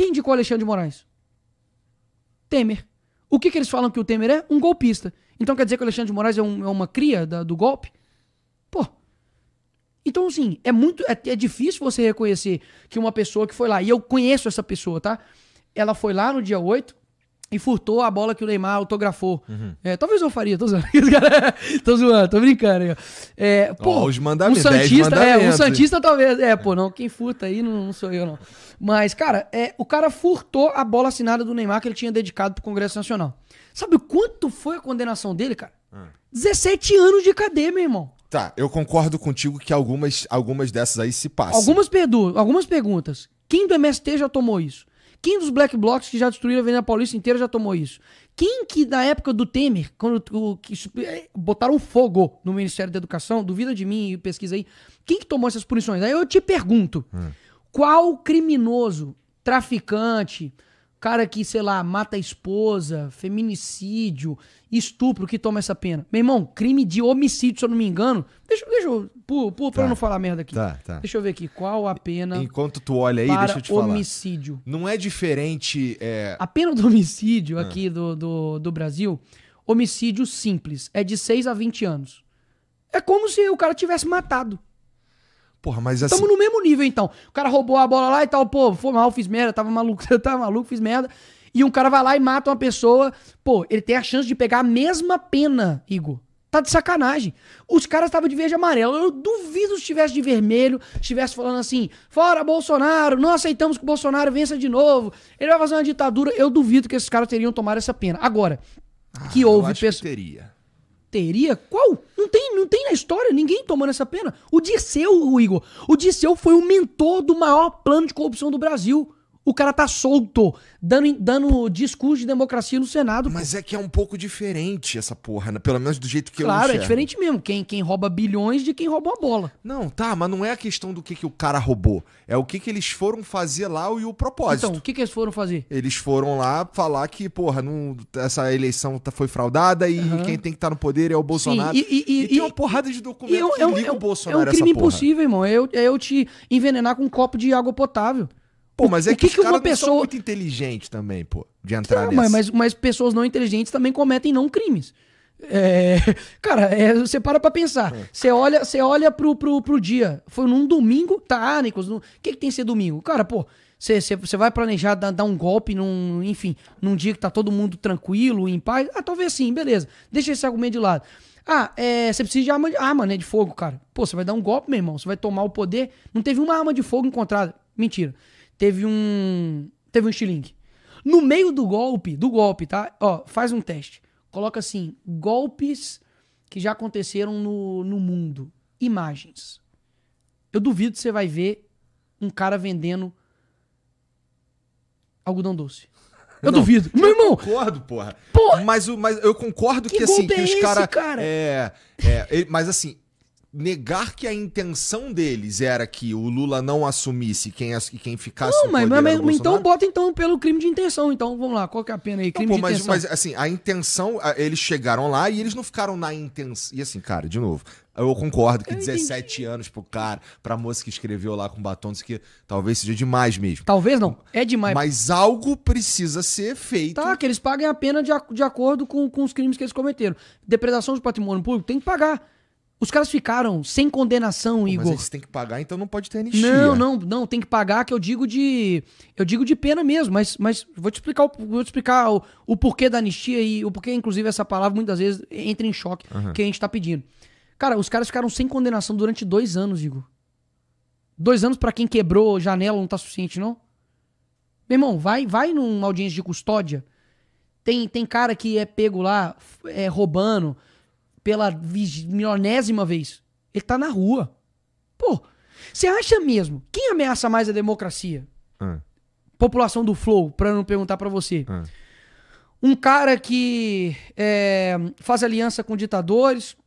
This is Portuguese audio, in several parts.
Quem indicou Alexandre de Moraes? Temer. O que eles falam que o Temer é? Um golpista. Então quer dizer que o Alexandre de Moraes é uma cria do golpe? Pô. Então, assim, é difícil você reconhecer que uma pessoa que foi lá, e eu conheço essa pessoa, tá? Ela foi lá no dia 8 e furtou a bola que o Neymar autografou. Talvez eu faria, tô zoando. Tô zoando, tô brincando. Os mandamentos, um Santista, mandamentos. Um Santista talvez. Quem furta aí não sou eu, não. Mas, cara, o cara furtou a bola assinada do Neymar que ele tinha dedicado pro Congresso Nacional. Sabe quanto foi a condenação dele, cara? 17 anos de cadeia, meu irmão. Tá, eu concordo contigo que algumas dessas aí se passam. Algumas perguntas. Quem do MST já tomou isso? Quem dos Black Blocs que já destruíram a Avenida Paulista inteira já tomou isso? Quem que na época do Temer, quando botaram fogo no Ministério da Educação, duvida de mim e pesquisa aí, quem que tomou essas punições? Aí eu te pergunto, qual criminoso, traficante, cara que, sei lá, mata a esposa, feminicídio, estupro, que toma essa pena? Meu irmão, crime de homicídio, se eu não me engano. Deixa eu pra eu não falar merda aqui. Tá. Deixa eu ver aqui, qual a pena. Enquanto tu olha aí, para deixa eu te falar. homicídio. Não é diferente. A pena do homicídio aqui do Brasil, homicídio simples, é de 6 a 20 anos. É como se o cara tivesse matado. Porra, mas assim. Tamo no mesmo nível, então. O cara roubou a bola lá e tal, pô, foi mal, fiz merda, tava maluco, fiz merda. E um cara vai lá e mata uma pessoa, pô, ele tem a chance de pegar a mesma pena, Igor. Tá de sacanagem. Os caras estavam de verde e amarelo. Eu duvido se estivesse de vermelho, estivesse falando assim, fora Bolsonaro, não aceitamos que o Bolsonaro vença de novo, ele vai fazer uma ditadura. Eu duvido que esses caras teriam tomado essa pena. Agora, que houve eu acho que teria. Teria? Qual? Não tem na história ninguém tomando essa pena. O Dirceu, Igor. O Dirceu foi o mentor do maior plano de corrupção do Brasil. O cara tá solto, dando discurso de democracia no Senado. Mas é que é um pouco diferente essa porra, né? Pelo menos do jeito que eu enxergo. Claro, é diferente mesmo. Quem rouba bilhões de quem rouba uma bola. Não, tá, mas não é a questão do que o cara roubou. É o que eles foram fazer lá e o propósito. Então, o que eles foram fazer? Eles foram lá falar que, porra, essa eleição foi fraudada e quem tem que estar no poder é o Bolsonaro. Sim, e tem uma porrada de documentos que ligam o Bolsonaro a essa porra. É um crime impossível, irmão. É eu te envenenar com um copo de água potável. Pô, mas é que os caras não são muito inteligentes também, pô, de entrar nessa. Mas pessoas não inteligentes também cometem não crimes. Cara, você para pra pensar. Você olha pro dia. Foi num domingo, tá, Nicolas? O que tem que ser domingo? Cara, pô, você vai planejar dar um golpe enfim, num dia que tá todo mundo tranquilo, em paz? Talvez sim, beleza. Deixa esse argumento de lado. Você precisa de arma, né, de fogo, cara. Pô, você vai dar um golpe, meu irmão. Você vai tomar o poder. Não teve uma arma de fogo encontrada. Mentira. Teve um estilingue. No meio do golpe, tá? Ó, faz um teste. Coloca assim, golpes que já aconteceram no mundo. Imagens. Eu duvido que você vai ver um cara vendendo algodão doce. Eu duvido. Meu irmão! Eu concordo, porra. Mas eu concordo que assim, que os caras... Mas assim... Negar que a intenção deles era que o Lula não assumisse quem ficasse no poder era o Bolsonaro. Então bota pelo crime de intenção. Então vamos lá, qual que é a pena aí? Crime de intenção. Mas assim, a intenção, eles chegaram lá e eles não ficaram na intenção. E assim, cara, de novo, eu concordo que 17 anos pro cara, pra moça que escreveu lá com batom, isso aqui talvez seja demais mesmo. Talvez não, é demais. Mas algo precisa ser feito. Tá, que eles paguem a pena de acordo com os crimes que eles cometeram. Depredação de patrimônio público, tem que pagar. Os caras ficaram sem condenação, Igor. Mas eles têm que pagar, então não pode ter anistia. Não, tem que pagar, que eu digo de pena mesmo, mas vou te explicar o porquê da anistia e o porquê, inclusive, essa palavra muitas vezes entra em choque, que a gente tá pedindo. Cara, os caras ficaram sem condenação durante 2 anos, Igor. 2 anos pra quem quebrou janela não tá suficiente, não? Meu irmão, vai numa audiência de custódia, tem cara que é pego lá roubando pela milionésima vez. Ele tá na rua. Pô, você acha mesmo? Quem ameaça mais a democracia? População do Flow, pra não perguntar pra você. Um cara que faz aliança com ditadores,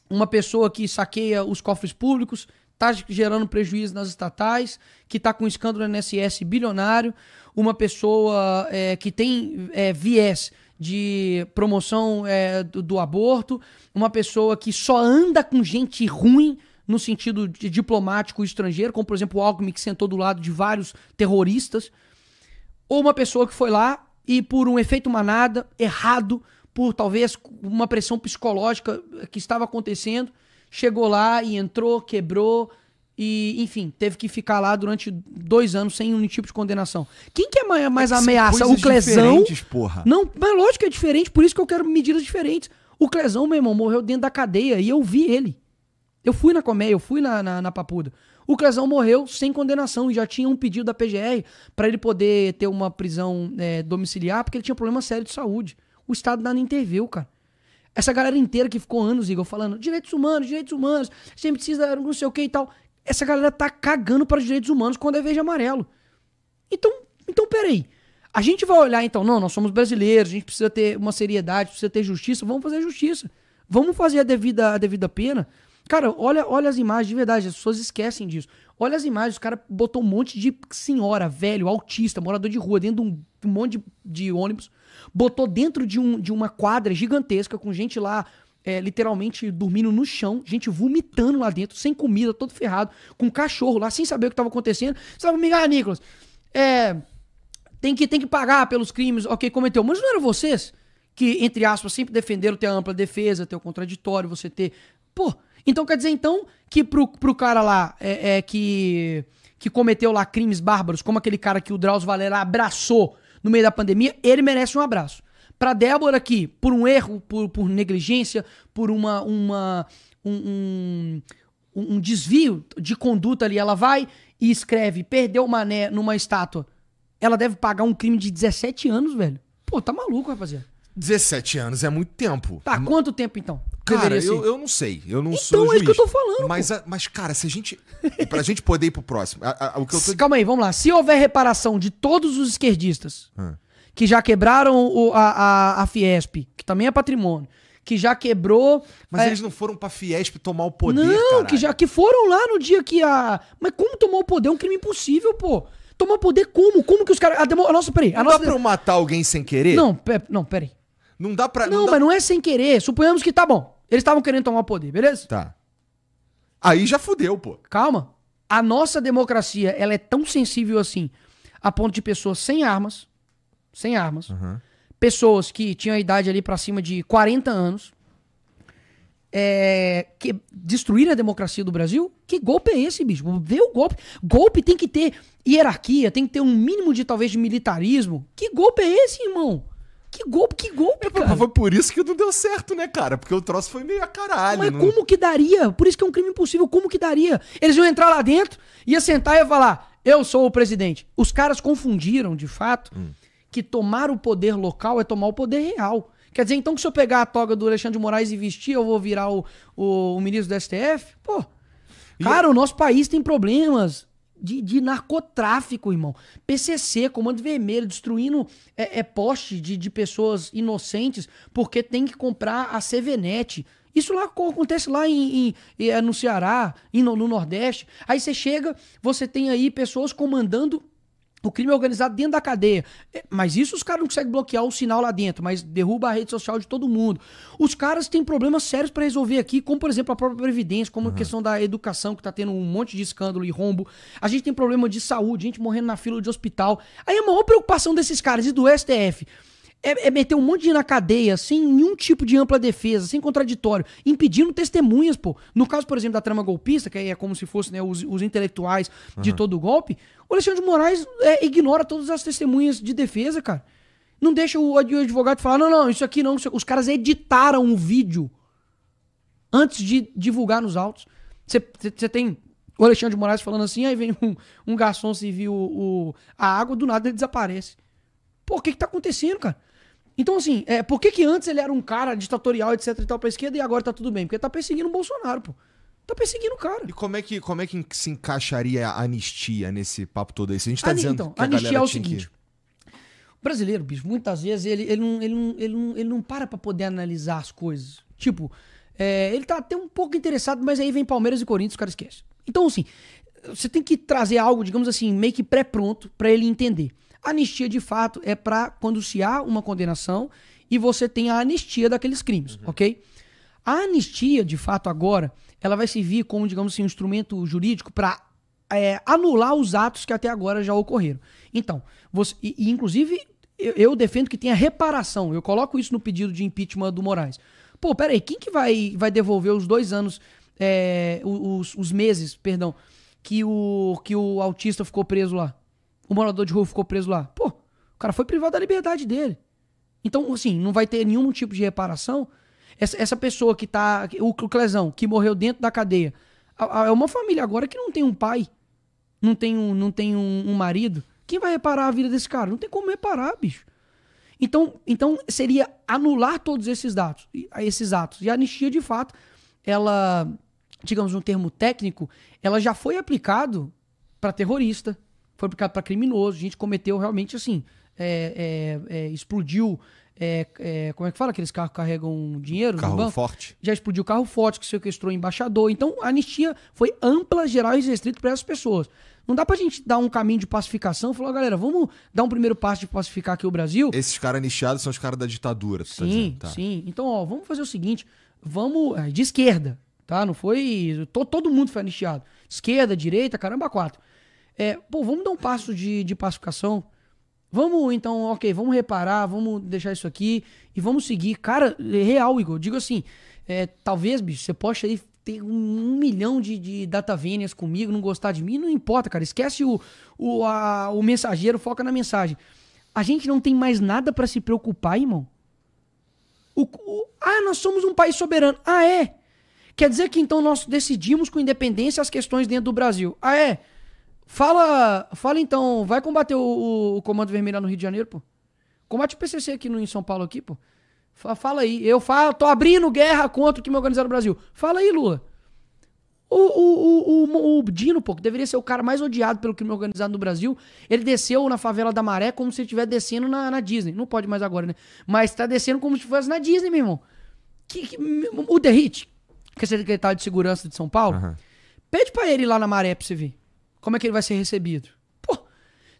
uma pessoa que saqueia os cofres públicos, tá gerando prejuízo nas estatais, que tá com um escândalo no INSS bilionário, uma pessoa que tem viés de promoção do aborto, uma pessoa que só anda com gente ruim no sentido de diplomático estrangeiro, como por exemplo o Alckmin, que sentou do lado de vários terroristas. ou uma pessoa que foi lá e por um efeito manada, errado, por talvez uma pressão psicológica que estava acontecendo, chegou lá e entrou, quebrou e, enfim, teve que ficar lá durante 2 anos sem nenhum tipo de condenação. Quem que é mais ameaça? O Clezão? Porra. Não, mas lógico que é diferente, por isso que eu quero medidas diferentes. O Clezão, meu irmão, morreu dentro da cadeia e eu vi ele. Eu fui na Colmeia, eu fui na Papuda. O Clezão morreu sem condenação e já tinha um pedido da PGR para ele poder ter uma prisão domiciliar porque ele tinha problema sério de saúde. O Estado nada interviu, cara. Essa galera inteira que ficou anos, Igor, falando direitos humanos, a gente precisa não sei o que e tal. Essa galera tá cagando para os direitos humanos quando é verde e amarelo. Então, peraí. A gente vai olhar, então, não, nós somos brasileiros, a gente precisa ter uma seriedade, precisa ter justiça, vamos fazer justiça. Vamos fazer a devida pena. Cara, olha as imagens, de verdade, as pessoas esquecem disso. Olha as imagens, o cara botou um monte de senhora, velho, autista, morador de rua, dentro de um monte de ônibus, botou dentro de uma quadra gigantesca, com gente lá, literalmente dormindo no chão, gente vomitando lá dentro, sem comida, todo ferrado, com um cachorro lá, sem saber o que estava acontecendo. Você vai comigo, Nicolas, tem que pagar pelos crimes, ok, cometeu. Mas não eram vocês que, entre aspas, sempre defenderam ter a ampla defesa, ter o contraditório, você ter... Pô, então quer dizer, então, que pro cara lá que cometeu lá crimes bárbaros, como aquele cara que o Drauzio Varela abraçou no meio da pandemia, ele merece um abraço. Pra Débora que, por um erro, por negligência, por um desvio de conduta ali, ela vai e escreve, perdeu o mané numa estátua, ela deve pagar um crime de 17 anos, velho. Pô, tá maluco, rapaziada. 17 anos é muito tempo. Tá, quanto tempo então? Cara, eu não sei. Eu não sou juiz. Então é isso que eu tô falando. Mas, cara, se a gente... pra gente poder ir pro próximo... Calma aí, vamos lá. Se houver reparação de todos os esquerdistas que já quebraram a Fiesp, que também é patrimônio, que já quebrou... Mas eles não foram pra Fiesp tomar o poder, não, que foram lá no dia que a... Mas como tomar o poder? É um crime impossível, pô. Tomar o poder como? Como que os caras... Nossa, peraí. Não dá pra eu matar alguém sem querer? Não, peraí. Não dá pra... Não, mas não é sem querer. Suponhamos que tá bom. Eles estavam querendo tomar o poder, beleza? Tá. Aí já fudeu, pô. Calma. A nossa democracia, ela é tão sensível assim, a ponto de pessoas sem armas, pessoas que tinham a idade ali pra cima de 40 anos, que destruíram a democracia do Brasil? Que golpe é esse, bicho? Vê o golpe. Golpe tem que ter hierarquia, tem que ter um mínimo de, talvez, de militarismo. Que golpe é esse, irmão? Que golpe, cara. Foi por isso que não deu certo, né, cara? Porque o troço foi meio a caralho. Mas como que daria? Por isso que é um crime impossível. Como que daria? Eles iam entrar lá dentro, ia sentar e ia falar, eu sou o presidente. Os caras confundiram, de fato, que tomar o poder local é tomar o poder real. Quer dizer, então, que se eu pegar a toga do Alexandre de Moraes e vestir, eu vou virar o ministro do STF? Pô, cara, o nosso país tem problemas de narcotráfico, irmão. PCC, Comando Vermelho, destruindo poste de pessoas inocentes porque tem que comprar a CVNet. Isso lá acontece lá no Ceará, no Nordeste. Aí você chega, você tem aí pessoas comandando o crime organizado dentro da cadeia. Mas isso os caras não conseguem bloquear o sinal lá dentro, mas derruba a rede social de todo mundo. Os caras têm problemas sérios pra resolver aqui, como por exemplo a própria Previdência, como a questão da educação, que tá tendo um monte de escândalo e rombo. A gente tem problema de saúde, gente morrendo na fila de hospital. Aí a maior preocupação desses caras e do STF é meter um monte de gente na cadeia sem nenhum tipo de ampla defesa, sem contraditório, impedindo testemunhas, pô. No caso, por exemplo, da trama golpista, que é como se fossem, né, os intelectuais de todo o golpe, o Alexandre de Moraes ignora todas as testemunhas de defesa, cara. Não deixa o advogado falar, não, isso aqui não. Os caras editaram o vídeo antes de divulgar nos autos. Você tem o Alexandre de Moraes falando assim, aí vem um garçom servir a água, do nada ele desaparece. Pô, o que tá acontecendo, cara? Então, assim, por que antes ele era um cara ditatorial, etc e tal, pra esquerda, e agora tá tudo bem? Porque tá perseguindo o Bolsonaro, pô. Tá perseguindo o cara. E como é que se encaixaria a anistia nesse papo todo aí? A gente tá dizendo então, que a anistia é o seguinte. O brasileiro, bicho, muitas vezes ele não para pra poder analisar as coisas. Tipo, ele tá até um pouco interessado, mas aí vem Palmeiras e Corinthians, o cara esquece. Então, assim, você tem que trazer algo, digamos assim, meio que pré-pronto pra ele entender. A anistia, de fato, é pra quando se há uma condenação e você tem a anistia daqueles crimes, ok? A anistia, de fato, agora, ela vai servir como, digamos assim, um instrumento jurídico pra anular os atos que até agora já ocorreram. Então, inclusive, eu defendo que tenha reparação. Eu coloco isso no pedido de impeachment do Moraes. Pô, peraí, quem que vai devolver os 2 anos, os meses, perdão, que o autista ficou preso lá? O morador de rua ficou preso lá? Pô, o cara foi privado da liberdade dele. Então, assim, não vai ter nenhum tipo de reparação. Essa pessoa que tá... O Clezão, que morreu dentro da cadeia. É uma família agora que não tem um pai. Não tem um marido. Quem vai reparar a vida desse cara? Não tem como reparar, bicho. Então seria anular todos esses atos. E a anistia, de fato, ela, digamos um termo técnico, ela já foi aplicado para terrorista, foi aplicado para criminoso. A gente cometeu realmente, assim, explodiu... como é que fala? Aqueles carros que carregam dinheiro no banco? Carro forte. Já explodiu carro forte, que sequestrou embaixador. Então, a anistia foi ampla, geral e restrita para essas pessoas. Não dá pra gente dar um caminho de pacificação. Falar, galera, vamos dar um primeiro passo de pacificar aqui o Brasil. Esses caras anistiados são os caras da ditadura. Sim, tá. Sim. Então, ó, vamos fazer o seguinte. Vamos... de esquerda, tá? Não foi... Todo mundo foi anistiado. Esquerda, direita, caramba, 4. Vamos dar um passo de pacificação. Vamos, então, ok, vamos reparar, vamos deixar isso aqui e vamos seguir. Cara, real, Igor, digo assim, talvez, bicho, você possa aí ter 1 milhão de datavénias comigo, não gostar de mim, não importa, cara, esquece o mensageiro, foca na mensagem. A gente não tem mais nada pra se preocupar, irmão. Nós somos um país soberano. Quer dizer que então nós decidimos com independência as questões dentro do Brasil. Fala então, vai combater o Comando Vermelho lá no Rio de Janeiro, pô. Combate o PCC aqui em São Paulo aqui, pô. Fala aí. Tô abrindo guerra contra o que me organizaram no Brasil. Fala aí, Lula. O Dino, pô, que deveria ser o cara mais odiado pelo crime organizado no Brasil, ele desceu na favela da Maré como se ele estivesse descendo na Disney. Não pode mais agora, né? Mas tá descendo como se fosse na Disney, meu irmão. O Derrite, que é secretário de Segurança de São Paulo, pede pra ele ir lá na Maré pra você ver. Como é que ele vai ser recebido? Pô,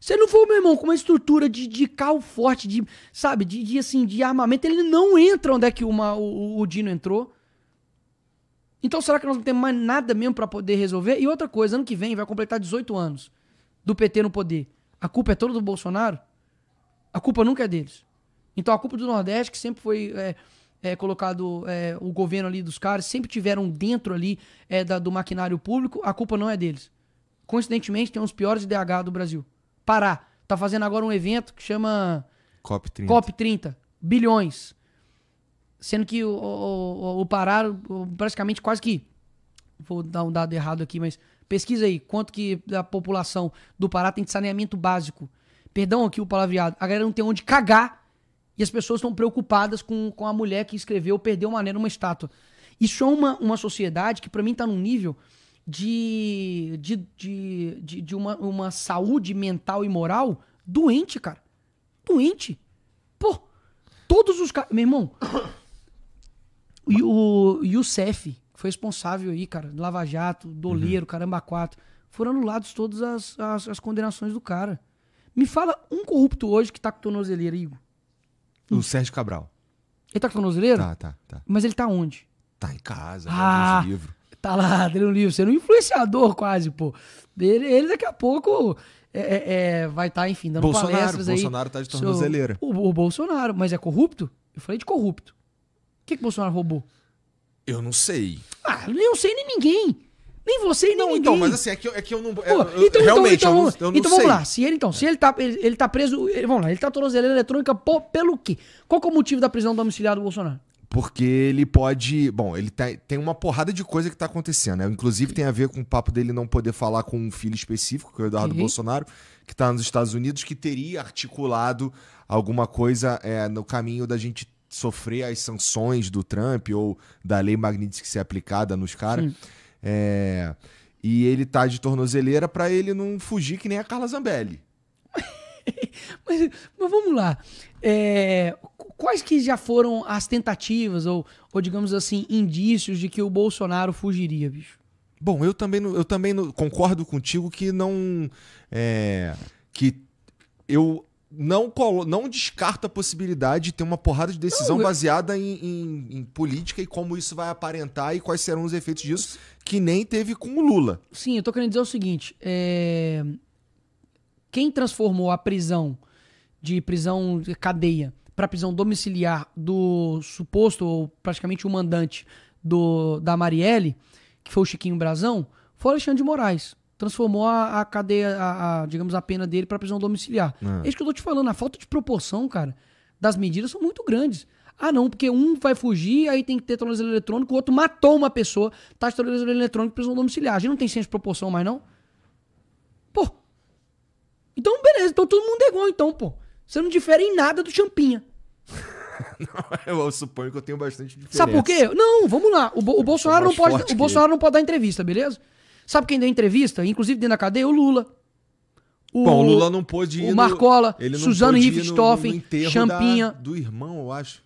se ele não for, meu irmão, com uma estrutura de carro forte, sabe, de armamento, ele não entra onde é que o Dino entrou. Então será que nós não temos mais nada mesmo pra poder resolver? E outra coisa, ano que vem vai completar 18 anos do PT no poder. A culpa é toda do Bolsonaro? A culpa nunca é deles. Então a culpa do Nordeste, que sempre foi colocado o governo ali dos caras, sempre tiveram dentro ali do maquinário público, a culpa não é deles. Coincidentemente, tem um dos piores IDH do Brasil. Pará. Tá fazendo agora um evento que chama... COP30. Bilhões. Sendo que o Pará, praticamente quase que... Vou dar um dado errado aqui, mas pesquisa aí. Quanto que a população do Pará tem de saneamento básico. Perdão aqui o palavreado. A galera não tem onde cagar e as pessoas estão preocupadas com a mulher que escreveu perdeu uma numa estátua. Isso é uma sociedade que pra mim tá num nível... de uma saúde mental e moral doente, cara. Doente. Pô, todos os caras... Meu irmão, o Youssef, que foi responsável aí, cara, Lava Jato, Doleiro, Caramba 4, foram anulados todas as condenações do cara. Me fala um corrupto hoje que tá com tornozeleira, Igor. O Sérgio Cabral. Ele tá com tornozeleira? Tá. Mas ele tá onde? Tá em casa, lendo os livros. Tá lá, lendo um livro, sendo um influenciador quase, pô. Ele daqui a pouco vai estar, enfim, dando palestras aí. Bolsonaro tá de tornozeleira. O Bolsonaro, mas é corrupto? Eu falei de corrupto. O que Bolsonaro roubou? Eu não sei. Nem eu sei, nem ninguém. Nem você e nem ninguém. Então, mas assim, é que eu não... realmente, eu não sei. Então vamos lá. Se ele tá preso... Vamos lá, ele tá tornozeleira eletrônica pelo quê? Qual que é o motivo da prisão domiciliar do Bolsonaro? Porque ele pode... Bom, ele tem uma porrada de coisa que tá acontecendo, né? Inclusive tem a ver com o papo dele não poder falar com um filho específico, que é o Eduardo Bolsonaro, que tá nos Estados Unidos, que teria articulado alguma coisa no caminho da gente sofrer as sanções do Trump ou da lei Magnitsky ser aplicada nos caras. E ele tá de tornozeleira pra ele não fugir que nem a Carla Zambelli. mas vamos lá. Quais que já foram as tentativas ou digamos assim, indícios de que o Bolsonaro fugiria, bicho? Bom, eu também concordo contigo que não... que eu não descarta a possibilidade de ter uma porrada de decisão baseada em política e como isso vai aparentar e quais serão os efeitos disso, que nem teve com o Lula. Sim, eu tô querendo dizer o seguinte, quem transformou a prisão de cadeia para prisão domiciliar do suposto ou praticamente o mandante da Marielle, que foi o Chiquinho Brazão, foi o Alexandre de Moraes. Transformou a cadeia, digamos, a pena dele para prisão domiciliar. É isso que eu tô te falando. A falta de proporção, cara, das medidas são muito grandes. Ah, não, porque um vai fugir, aí tem que ter tornozeleiro eletrônico, o outro matou uma pessoa, tá de tornozeleiro eletrônico, prisão domiciliar. A gente não tem senso de proporção mais, não? Pô. Então, beleza. Então todo mundo é igual, então, pô. Você não difere em nada do Champinha. Não, eu suponho que eu tenho bastante diferença. Sabe por quê? Não, vamos lá. O Bolsonaro não pode, Bolsonaro não pode dar entrevista, beleza? Sabe quem deu entrevista? Inclusive dentro da cadeia? O Lula. Bom, o Lula não pôde ir. O Marcola, Suzano Richthofen, Champinha. Do irmão, eu acho.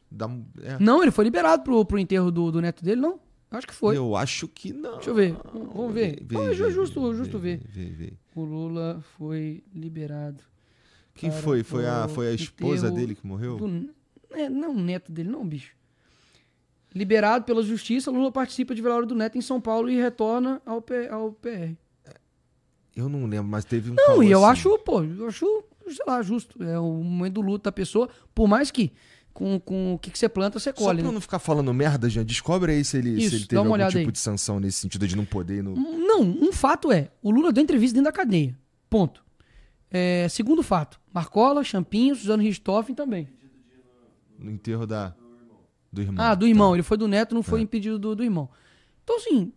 Não, ele foi liberado pro enterro do neto dele, não? Acho que foi. Eu acho que não. Deixa eu ver. Vamos ver. É justo ver. O Lula foi liberado. Quem foi? Foi a esposa dele que morreu? Não, o neto dele, não, bicho. Liberado pela justiça, Lula participa de velório do neto em São Paulo e retorna ao PR. Eu não lembro, mas teve um Não, e eu assim. acho, sei lá, justo. É o momento do luto da pessoa, por mais que com o que você planta, você colhe. Só pra não ficar falando merda, Jean, descobre aí se ele teve algum tipo aí de sanção nesse sentido de não poder ir no... Não, um fato é, o Lula deu entrevista dentro da cadeia. Ponto. Segundo fato, Marcola, Champinha, Suzano Richthofen também. No enterro do irmão. Ah, do irmão. Tá. Ele foi do neto, não foi impedido do irmão. Então, assim,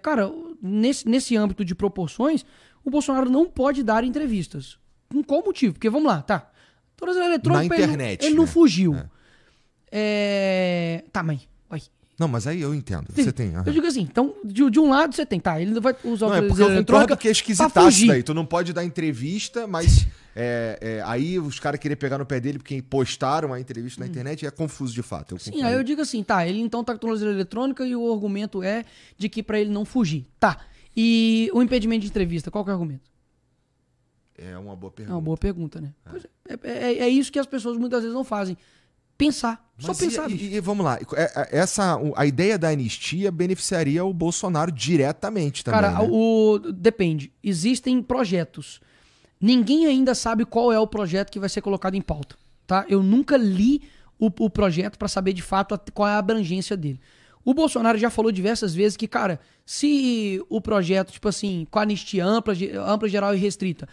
cara, nesse âmbito de proporções, o Bolsonaro não pode dar entrevistas. Com qual motivo? Porque, vamos lá, tá. Tornozeleiro eletrônico, na internet, ele não fugiu. Tá, mãe. Vai. Não, mas aí eu entendo. Você tem. Eu digo assim, então, de um lado você tem, tá, ele não vai usar o tornozeleiro eletrônico que é esquisitaço daí. Tu não pode dar entrevista, mas aí os caras queriam pegar no pé dele porque postaram a entrevista na internet e é confuso de fato. Sim, aí eu digo assim, tá, ele então tá com tornozeleiro eletrônica e o argumento é de que pra ele não fugir. Tá. E o impedimento de entrevista, qual que é o argumento? É uma boa pergunta. É uma boa pergunta, né? Pois é isso que as pessoas muitas vezes não fazem. Pensar. Só pensar. E vamos lá. A ideia da anistia beneficiaria o Bolsonaro diretamente também. Cara, né? Depende. Existem projetos. Ninguém ainda sabe qual é o projeto que vai ser colocado em pauta. Tá? Eu nunca li o projeto para saber de fato qual é a abrangência dele. O Bolsonaro já falou diversas vezes que, cara, se o projeto, tipo assim, com anistia ampla, geral e restrita,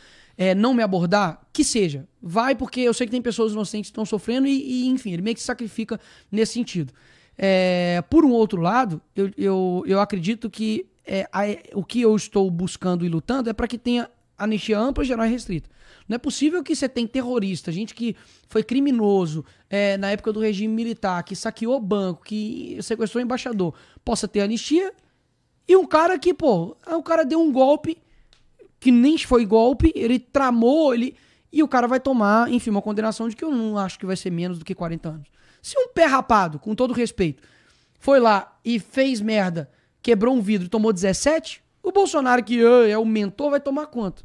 não me abordar, que seja. Vai, porque eu sei que tem pessoas inocentes que estão sofrendo e, enfim, ele meio que se sacrifica nesse sentido. Por um outro lado, eu acredito que o que eu estou buscando e lutando é para que tenha anistia ampla, geral e restrita. Não é possível que você tenha terrorista, gente que foi criminoso na época do regime militar, que saqueou banco, que sequestrou embaixador, possa ter anistia, e um cara que, o cara deu um golpe que nem foi golpe, ele tramou, e o cara vai tomar, enfim, uma condenação de que eu não acho que vai ser menos do que 40 anos. Se um pé rapado, com todo respeito, foi lá e fez merda, quebrou um vidro e tomou 17, o Bolsonaro, que é o mentor, vai tomar quanto?